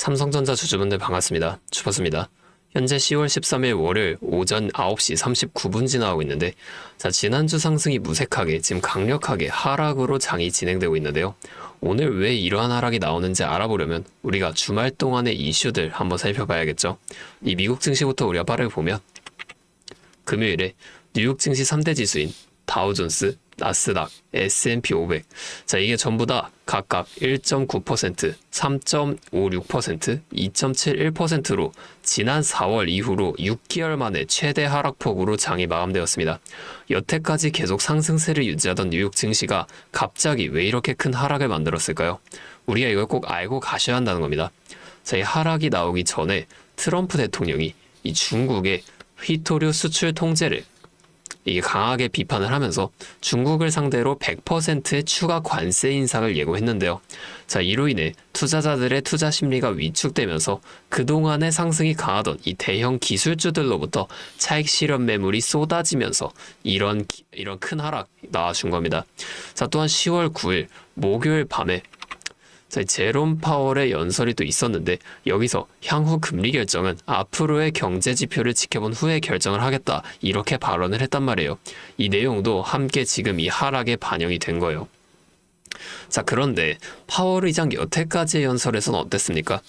삼성전자 주주분들 반갑습니다. 주퍼스입니다. 현재 10월 13일 월요일 오전 9시 39분 지나고 있는데, 지난주 상승이 무색하게 지금 강력하게 하락으로 장이 진행되고 있는데요. 오늘 왜 이러한 하락이 나오는지 알아보려면 우리가 주말 동안의 이슈들 한번 살펴봐야겠죠. 이 미국 증시부터 우리가 빠르게 보면, 금요일에 뉴욕 증시 3대 지수인 다우존스, 나스닥, S&P 500. 이게 전부 다 각각 1.9%, 3.56%, 2.71%로 지난 4월 이후로 6개월 만에 최대 하락폭으로 장이 마감되었습니다. 여태까지 계속 상승세를 유지하던 뉴욕 증시가 갑자기 왜 이렇게 큰 하락을 만들었을까요? 우리가 이걸 꼭 알고 가셔야 한다는 겁니다. 이 하락이 나오기 전에 트럼프 대통령이 이 중국의 휘토류 수출 통제를 이게 강하게 비판을 하면서 중국을 상대로 100%의 추가 관세 인상을 예고했는데요. 이로 인해 투자자들의 투자 심리가 위축되면서 그동안의 상승이 강하던 이 대형 기술주들로부터 차익 실현 매물이 쏟아지면서 이런 큰 하락 나와준 겁니다. 또한 10월 9일 목요일 밤에 제롬 파월의 연설이 또 있었는데, 여기서 향후 금리 결정은 앞으로의 경제 지표를 지켜본 후에 결정을 하겠다, 이렇게 발언을 했단 말이에요. 이 내용도 함께 지금 이 하락에 반영이 된 거예요. 그런데 파월 의장 여태까지의 연설에서는 어땠습니까?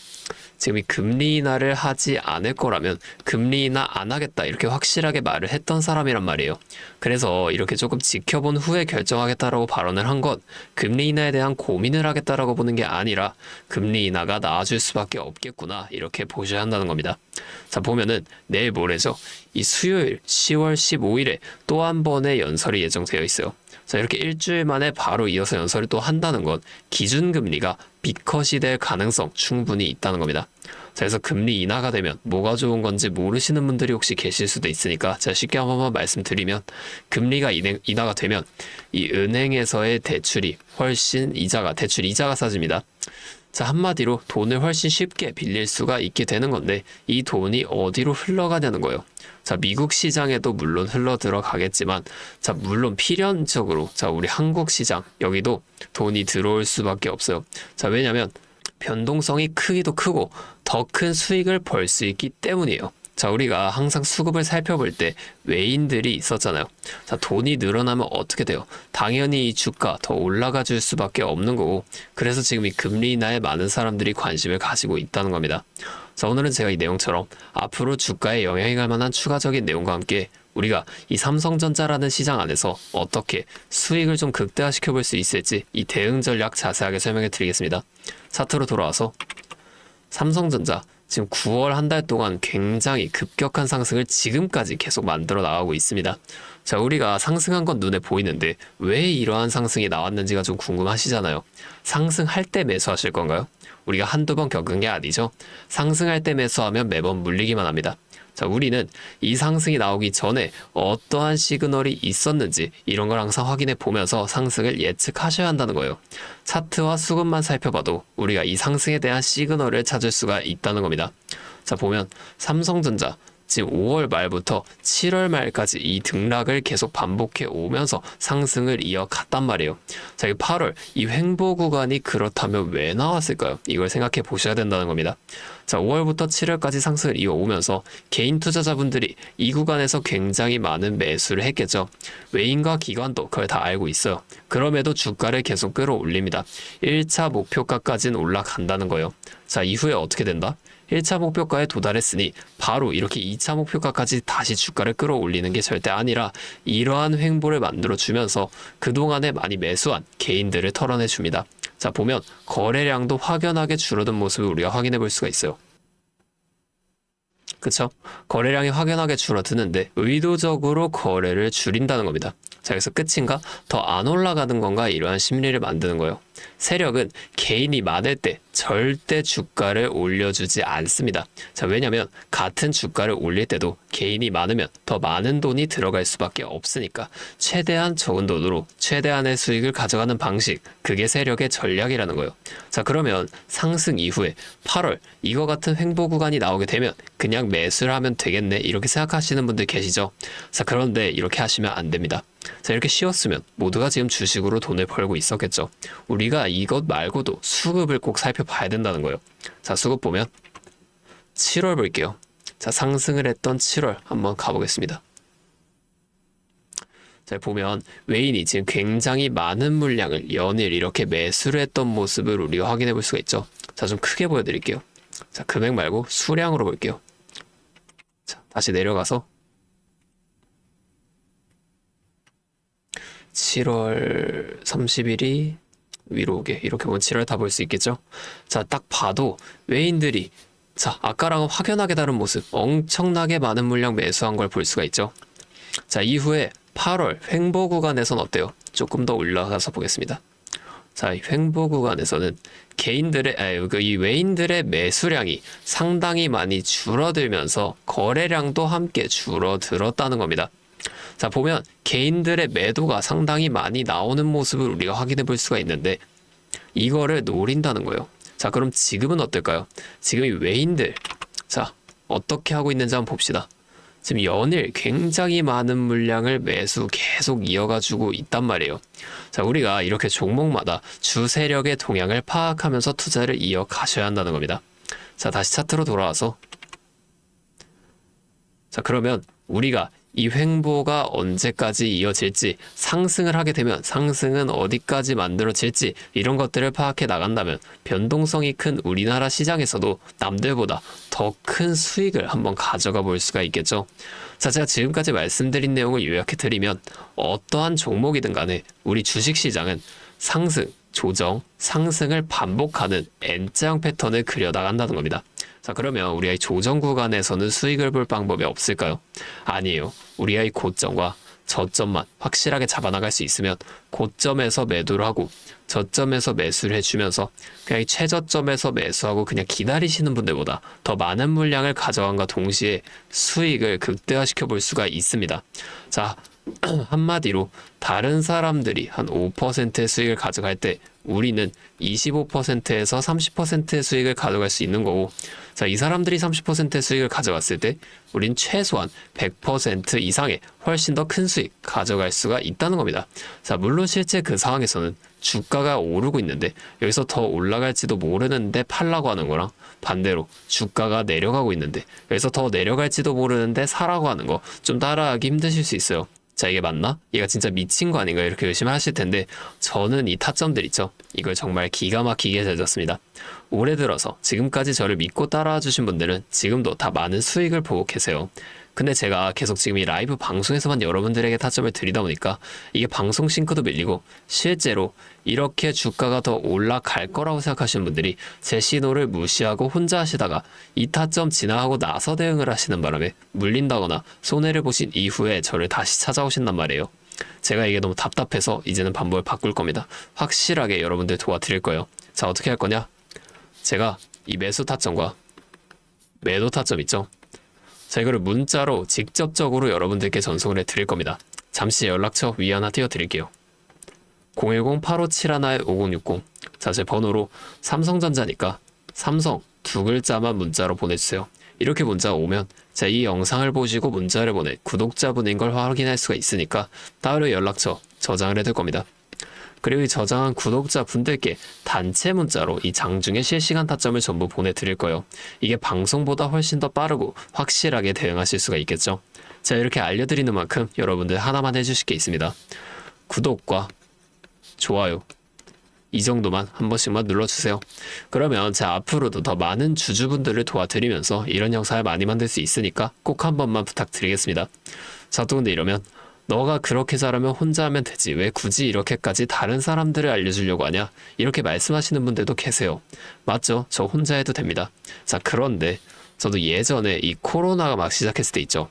지금 이 금리 인하를 하지 않을 거라면 금리 인하 안 하겠다, 이렇게 확실하게 말을 했던 사람이란 말이에요. 그래서 이렇게 조금 지켜본 후에 결정하겠다라고 발언을 한 건 금리 인하에 대한 고민을 하겠다라고 보는 게 아니라 금리 인하가 나아질 수밖에 없겠구나, 이렇게 보셔야 한다는 겁니다. 보면은 내일 모레죠. 이 수요일 10월 15일에 또 한 번의 연설이 예정되어 있어요. 이렇게 일주일 만에 바로 이어서 연설을 또 한다는 건 기준금리가 B컷이 될 가능성 충분히 있다는 겁니다. 그래서 금리 인하가 되면 뭐가 좋은 건지 모르시는 분들이 혹시 계실 수도 있으니까 제가 쉽게 한 번만 말씀드리면, 금리가 인하가 되면 이 은행에서의 대출이 훨씬 대출 이자가 싸집니다. 한마디로 돈을 훨씬 쉽게 빌릴 수가 있게 되는 건데, 이 돈이 어디로 흘러가냐는 거예요. 미국 시장에도 물론 흘러 들어가겠지만, 물론 필연적으로 우리 한국 시장 여기도 돈이 들어올 수밖에 없어요. 왜냐면 변동성이 크기도 크고 더 큰 수익을 벌 수 있기 때문이에요. 우리가 항상 수급을 살펴볼 때 외인들이 있었잖아요. 돈이 늘어나면 어떻게 돼요? 당연히 이 주가 더 올라가 줄 수밖에 없는 거고, 그래서 지금 이 금리 인하에 많은 사람들이 관심을 가지고 있다는 겁니다. 오늘은 제가 이 내용처럼 앞으로 주가에 영향이 갈 만한 추가적인 내용과 함께 우리가 이 삼성전자라는 시장 안에서 어떻게 수익을 좀 극대화시켜 볼 수 있을지 이 대응 전략 자세하게 설명해 드리겠습니다. 차트로 돌아와서 삼성전자 지금 9월 한 달 동안 굉장히 급격한 상승을 지금까지 계속 만들어 나가고 있습니다. 우리가 상승한 건 눈에 보이는데 왜 이러한 상승이 나왔는지가 좀 궁금하시잖아요. 상승할 때 매수하실 건가요? 우리가 한두 번 겪은 게 아니죠. 상승할 때 매수하면 매번 물리기만 합니다. 우리는 이 상승이 나오기 전에 어떠한 시그널이 있었는지 이런 걸 항상 확인해 보면서 상승을 예측하셔야 한다는 거예요. 차트와 수급만 살펴봐도 우리가 이 상승에 대한 시그널을 찾을 수가 있다는 겁니다. 보면 삼성전자 지금 5월 말부터 7월 말까지 이 등락을 계속 반복해 오면서 상승을 이어갔단 말이에요. 이 8월 이 횡보 구간이 그렇다면 왜 나왔을까요? 이걸 생각해 보셔야 된다는 겁니다. 5월부터 7월까지 상승을 이어오면서 개인 투자자분들이 이 구간에서 굉장히 많은 매수를 했겠죠. 외인과 기관도 그걸 다 알고 있어요. 그럼에도 주가를 계속 끌어올립니다. 1차 목표가까지는 올라간다는 거예요. 이후에 어떻게 된다? 1차 목표가에 도달했으니 바로 이렇게 2차 목표가까지 다시 주가를 끌어올리는 게 절대 아니라 이러한 횡보를 만들어주면서 그동안에 많이 매수한 개인들을 털어내줍니다. 보면 거래량도 확연하게 줄어든 모습을 우리가 확인해 볼 수가 있어요. 그쵸? 거래량이 확연하게 줄어드는데 의도적으로 거래를 줄인다는 겁니다. 그래서 끝인가? 더 안 올라가는 건가? 이러한 심리를 만드는 거예요. 세력은 개인이 많을 때 절대 주가를 올려주지 않습니다. 왜냐면 같은 주가를 올릴 때도 개인이 많으면 더 많은 돈이 들어갈 수밖에 없으니까 최대한 적은 돈으로 최대한의 수익을 가져가는 방식, 그게 세력의 전략이라는 거예요. 그러면 상승 이후에 8월 이거 같은 횡보 구간이 나오게 되면 그냥 매수를 하면 되겠네, 이렇게 생각하시는 분들 계시죠? 그런데 이렇게 하시면 안 됩니다. 자, 이렇게 쉬웠으면 모두가 지금 주식으로 돈을 벌고 있었겠죠. 우리가 이것 말고도 수급을 꼭 살펴봐야 된다는 거예요. 자, 수급 보면 7월 볼게요. 자, 상승을 했던 7월 한번 가보겠습니다. 자, 보면 외인이 지금 굉장히 많은 물량을 연일 이렇게 매수를 했던 모습을 우리가 확인해 볼 수가 있죠. 자, 좀 크게 보여드릴게요. 자, 금액 말고 수량으로 볼게요. 자, 다시 내려가서 7월 30일이 위로 오게 이렇게 보면 7월 다 볼 수 있겠죠. 자, 딱 봐도 외인들이 자, 아까랑은 확연하게 다른 모습, 엄청나게 많은 물량 매수한 걸 볼 수가 있죠. 자, 이후에 8월 횡보 구간에선 어때요? 조금 더 올라가서 보겠습니다. 자, 이 횡보 구간에서는 이 외인들의 매수량이 상당히 많이 줄어들면서 거래량도 함께 줄어들었다는 겁니다. 자, 보면 개인들의 매도가 상당히 많이 나오는 모습을 우리가 확인해 볼 수가 있는데 이거를 노린다는 거예요. 자, 그럼 지금은 어떨까요? 지금 이 외인들, 자, 어떻게 하고 있는지 한번 봅시다. 지금 연일 굉장히 많은 물량을 매수 계속 이어가지고 있단 말이에요. 자, 우리가 이렇게 종목마다 주 세력의 동향을 파악하면서 투자를 이어가셔야 한다는 겁니다. 자, 다시 차트로 돌아와서 자, 그러면 우리가 이 횡보가 언제까지 이어질지, 상승을 하게 되면 상승은 어디까지 만들어질지 이런 것들을 파악해 나간다면 변동성이 큰 우리나라 시장에서도 남들보다 더 큰 수익을 한번 가져가 볼 수가 있겠죠. 자, 제가 지금까지 말씀드린 내용을 요약해 드리면 어떠한 종목이든 간에 우리 주식시장은 상승, 조정, 상승을 반복하는 N자형 패턴을 그려 나간다는 겁니다. 자, 그러면 우리가 이 조정 구간에서는 수익을 볼 방법이 없을까요? 아니에요. 우리가 이 고점과 저점만 확실하게 잡아나갈 수 있으면 고점에서 매도를 하고 저점에서 매수를 해주면서 그냥 이 최저점에서 매수하고 그냥 기다리시는 분들보다 더 많은 물량을 가져간과 동시에 수익을 극대화시켜 볼 수가 있습니다. 자, 한마디로 다른 사람들이 한 5%의 수익을 가져갈 때 우리는 25%에서 30%의 수익을 가져갈 수 있는 거고, 자, 이 사람들이 30%의 수익을 가져갔을 때 우린 최소한 100% 이상의 훨씬 더 큰 수익 가져갈 수가 있다는 겁니다. 자, 물론 실제 그 상황에서는 주가가 오르고 있는데 여기서 더 올라갈지도 모르는데 팔라고 하는 거랑 반대로 주가가 내려가고 있는데 여기서 더 내려갈지도 모르는데 사라고 하는 거 좀 따라하기 힘드실 수 있어요. 자, 이게 맞나? 얘가 진짜 미친 거 아닌가? 이렇게 열심히 하실 텐데 저는 이 타점들 있죠? 이걸 정말 기가 막히게 잘 잤습니다. 올해 들어서 지금까지 저를 믿고 따라와 주신 분들은 지금도 다 많은 수익을 보고 계세요. 근데 제가 계속 지금 이 라이브 방송에서만 여러분들에게 타점을 드리다 보니까 이게 방송 싱크도 밀리고 실제로 이렇게 주가가 더 올라갈 거라고 생각하시는 분들이 제 신호를 무시하고 혼자 하시다가 이 타점 지나가고 나서 대응을 하시는 바람에 물린다거나 손해를 보신 이후에 저를 다시 찾아오신단 말이에요. 제가 이게 너무 답답해서 이제는 방법을 바꿀 겁니다. 확실하게 여러분들 도와드릴 거예요. 자, 어떻게 할 거냐? 제가 이 매수 타점과 매도 타점 있죠? 자, 이거를 문자로 직접적으로 여러분들께 전송을 해드릴 겁니다. 잠시 연락처 위에 하나 띄워드릴게요. 010-8571-5060. 자, 제 번호로 삼성전자니까 삼성 두 글자만 문자로 보내주세요. 이렇게 문자가 오면 제가 이 영상을 보시고 문자를 보낸 구독자분인 걸 확인할 수가 있으니까 따로 연락처 저장을 해둘 겁니다. 그리고 이 저장한 구독자분들께 단체 문자로 이 장중에 실시간 타점을 전부 보내드릴 거예요. 이게 방송보다 훨씬 더 빠르고 확실하게 대응하실 수가 있겠죠. 제가 이렇게 알려드리는 만큼 여러분들 하나만 해주실 게 있습니다. 구독과 좋아요 이 정도만 한 번씩만 눌러주세요. 그러면 제가 앞으로도 더 많은 주주분들을 도와드리면서 이런 영상을 많이 만들 수 있으니까 꼭 한 번만 부탁드리겠습니다. 자, 또 근데 이러면 너가 그렇게 잘하면 혼자 하면 되지 왜 굳이 이렇게까지 다른 사람들을 알려주려고 하냐? 이렇게 말씀하시는 분들도 계세요. 맞죠? 저 혼자 해도 됩니다. 자, 그런데 저도 예전에 이 코로나가 막 시작했을 때 있죠.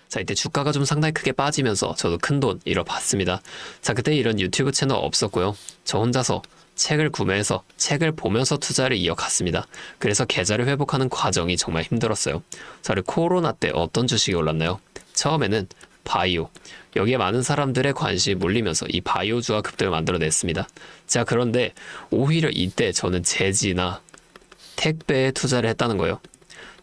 자, 이때 주가가 좀 상당히 크게 빠지면서 저도 큰돈 잃어봤습니다. 자, 그때 이런 유튜브 채널 없었고요. 저 혼자서 책을 구매해서 책을 보면서 투자를 이어갔습니다. 그래서 계좌를 회복하는 과정이 정말 힘들었어요. 자, 그리고 코로나 때 어떤 주식이 올랐나요? 처음에는 바이오, 여기에 많은 사람들의 관심이 몰리면서 이 바이오주가 급등을 만들어냈습니다. 자, 그런데 오히려 이때 저는 제지나 택배에 투자를 했다는 거예요.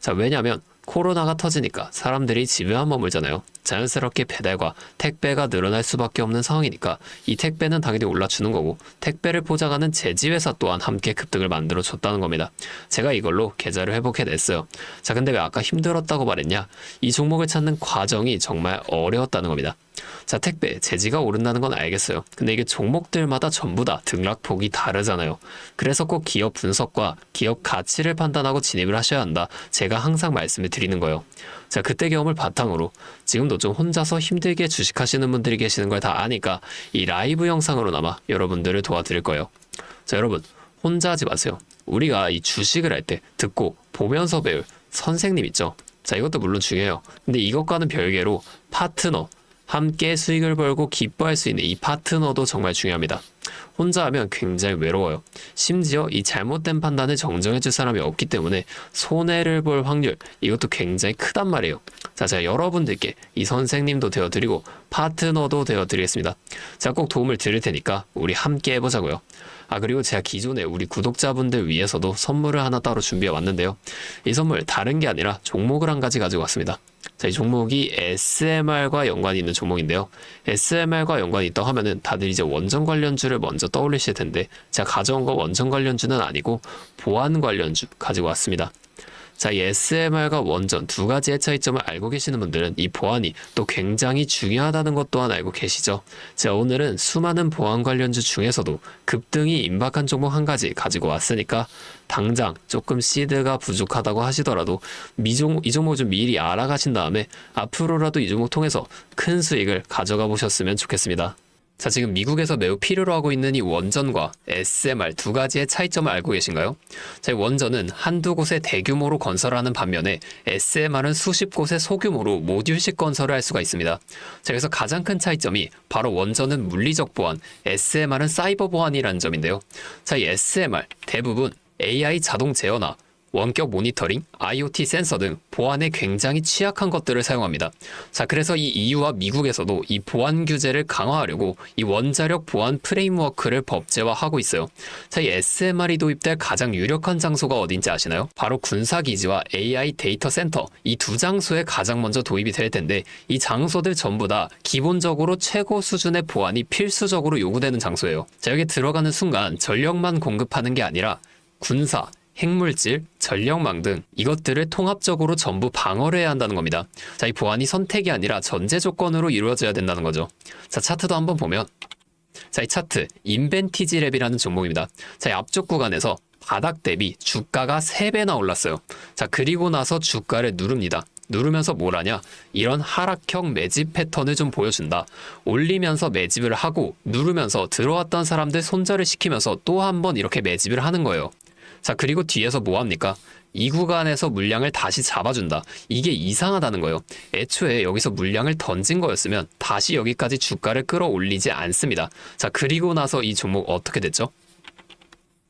자, 왜냐면 코로나가 터지니까 사람들이 집에만 머물잖아요. 자연스럽게 배달과 택배가 늘어날 수밖에 없는 상황이니까 이 택배는 당연히 올라주는 거고 택배를 포장하는 제지회사 또한 함께 급등을 만들어 줬다는 겁니다. 제가 이걸로 계좌를 회복해냈어요. 자, 근데 왜 아까 힘들었다고 말했냐? 이 종목을 찾는 과정이 정말 어려웠다는 겁니다. 자, 택배, 제지가 오른다는 건 알겠어요. 근데 이게 종목들마다 전부 다 등락폭이 다르잖아요. 그래서 꼭 기업 분석과 기업 가치를 판단하고 진입을 하셔야 한다. 제가 항상 말씀을 드리는 거예요. 자, 그때 경험을 바탕으로 지금도 좀 혼자서 힘들게 주식하시는 분들이 계시는 걸 다 아니까 이 라이브 영상으로나마 여러분들을 도와드릴 거예요. 자, 여러분 혼자 하지 마세요. 우리가 이 주식을 할 때 듣고 보면서 배울 선생님 있죠. 자, 이것도 물론 중요해요. 근데 이것과는 별개로 파트너, 함께 수익을 벌고 기뻐할 수 있는 이 파트너도 정말 중요합니다. 혼자 하면 굉장히 외로워요. 심지어 이 잘못된 판단을 정정해줄 사람이 없기 때문에 손해를 볼 확률, 이것도 굉장히 크단 말이에요. 자, 제가 여러분들께 이 선생님도 되어드리고 파트너도 되어드리겠습니다. 제가 꼭 도움을 드릴 테니까 우리 함께 해보자고요. 아, 그리고 제가 기존에 우리 구독자분들 위해서도 선물을 하나 따로 준비해 왔는데요. 이 선물 다른 게 아니라 종목을 한 가지 가지고 왔습니다. 자, 이 종목이 SMR과 연관이 있는 종목인데요. SMR과 연관이 있다고 하면은 다들 이제 원전 관련주를 먼저 떠올리실 텐데 제가 가져온 거 원전 관련주는 아니고 보안 관련주 가지고 왔습니다. 자, 이 SMR과 원전 두 가지의 차이점을 알고 계시는 분들은 이 보안이 또 굉장히 중요하다는 것 또한 알고 계시죠? 자, 오늘은 수많은 보안 관련주 중에서도 급등이 임박한 종목 한 가지 가지고 왔으니까 당장 조금 시드가 부족하다고 하시더라도 이 종목 좀 미리 알아가신 다음에 앞으로라도 이 종목 통해서 큰 수익을 가져가 보셨으면 좋겠습니다. 자, 지금 미국에서 매우 필요로 하고 있는 이 원전과 SMR 두 가지의 차이점을 알고 계신가요? 자, 이 원전은 한두 곳에 대규모로 건설하는 반면에 SMR은 수십 곳에 소규모로 모듈식 건설을 할 수가 있습니다. 자, 그래서 가장 큰 차이점이 바로 원전은 물리적 보안, SMR은 사이버 보안이라는 점인데요. 자, 이 SMR 대부분 AI 자동 제어나 원격 모니터링, IoT 센서 등 보안에 굉장히 취약한 것들을 사용합니다. 자, 그래서 이 EU와 미국에서도 이 보안 규제를 강화하려고 이 원자력 보안 프레임워크를 법제화하고 있어요. 자, 이 SMR이 도입될 가장 유력한 장소가 어딘지 아시나요? 바로 군사기지와 AI 데이터 센터, 이 두 장소에 가장 먼저 도입이 될 텐데 이 장소들 전부 다 기본적으로 최고 수준의 보안이 필수적으로 요구되는 장소예요. 자, 여기 들어가는 순간 전력만 공급하는 게 아니라 군사, 핵물질, 전력망 등 이것들을 통합적으로 전부 방어를 해야 한다는 겁니다. 자, 이 보안이 선택이 아니라 전제 조건으로 이루어져야 된다는 거죠. 자, 차트도 한번 보면 자, 이 차트 인벤티지 랩이라는 종목입니다. 자, 이 앞쪽 구간에서 바닥 대비 주가가 3배나 올랐어요. 자, 그리고 나서 주가를 누릅니다. 누르면서 뭘 하냐? 이런 하락형 매집 패턴을 좀 보여준다. 올리면서 매집을 하고 누르면서 들어왔던 사람들 손절을 시키면서 또 한 번 이렇게 매집을 하는 거예요. 자, 그리고 뒤에서 뭐 합니까? 이 구간에서 물량을 다시 잡아준다. 이게 이상하다는 거예요. 애초에 여기서 물량을 던진 거였으면 다시 여기까지 주가를 끌어올리지 않습니다. 자, 그리고 나서 이 종목 어떻게 됐죠?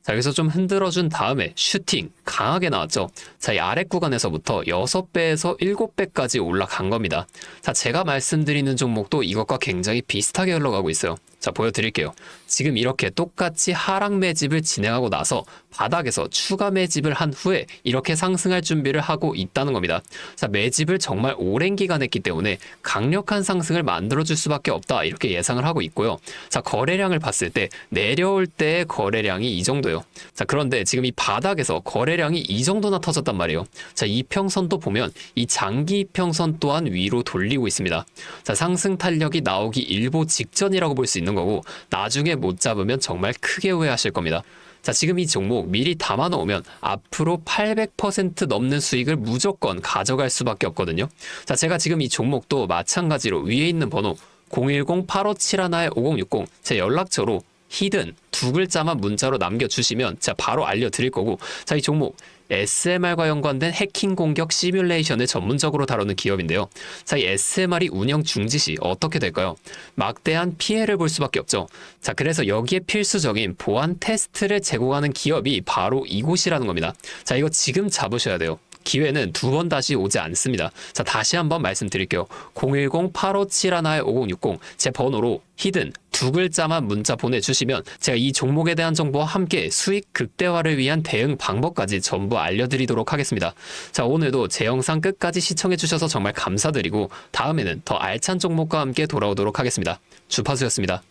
자, 여기서 좀 흔들어준 다음에 슈팅 강하게 나왔죠. 자, 이 아래 구간에서부터 6배에서 7배까지 올라간 겁니다. 자, 제가 말씀드리는 종목도 이것과 굉장히 비슷하게 흘러가고 있어요. 자, 보여드릴게요. 지금 이렇게 똑같이 하락 매집을 진행하고 나서 바닥에서 추가 매집을 한 후에 이렇게 상승할 준비를 하고 있다는 겁니다. 자, 매집을 정말 오랜 기간 했기 때문에 강력한 상승을 만들어줄 수밖에 없다, 이렇게 예상을 하고 있고요. 자, 거래량을 봤을 때 내려올 때의 거래량이 이 정도예요. 자, 그런데 지금 이 바닥에서 거래량이 이 정도나 터졌단 말이에요. 자, 이평선도 보면 이 장기 이평선 또한 위로 돌리고 있습니다. 자, 상승 탄력이 나오기 일보 직전이라고 볼 수 있는 거고 나중에 못 잡으면 정말 크게 후회하실 겁니다. 자, 지금 이 종목 미리 담아 놓으면 앞으로 800% 넘는 수익을 무조건 가져갈 수밖에 없거든요. 자, 제가 지금 이 종목도 마찬가지로 위에 있는 번호 010-8571-5060 제 연락처로 히든 두 글자만 문자로 남겨주시면 제가 바로 알려드릴 거고, 자, 이 종목 SMR과 연관된 해킹 공격 시뮬레이션을 전문적으로 다루는 기업인데요. 자, 이 SMR이 운영 중지 시 어떻게 될까요? 막대한 피해를 볼 수밖에 없죠. 자, 그래서 여기에 필수적인 보안 테스트를 제공하는 기업이 바로 이곳이라는 겁니다. 자, 이거 지금 잡으셔야 돼요. 기회는 두 번 다시 오지 않습니다. 자, 다시 한번 말씀드릴게요. 010-8571-5060 제 번호로 히든 두 글자만 문자 보내주시면 제가 이 종목에 대한 정보와 함께 수익 극대화를 위한 대응 방법까지 전부 알려드리도록 하겠습니다. 자, 오늘도 제 영상 끝까지 시청해주셔서 정말 감사드리고 다음에는 더 알찬 종목과 함께 돌아오도록 하겠습니다. 주파수였습니다.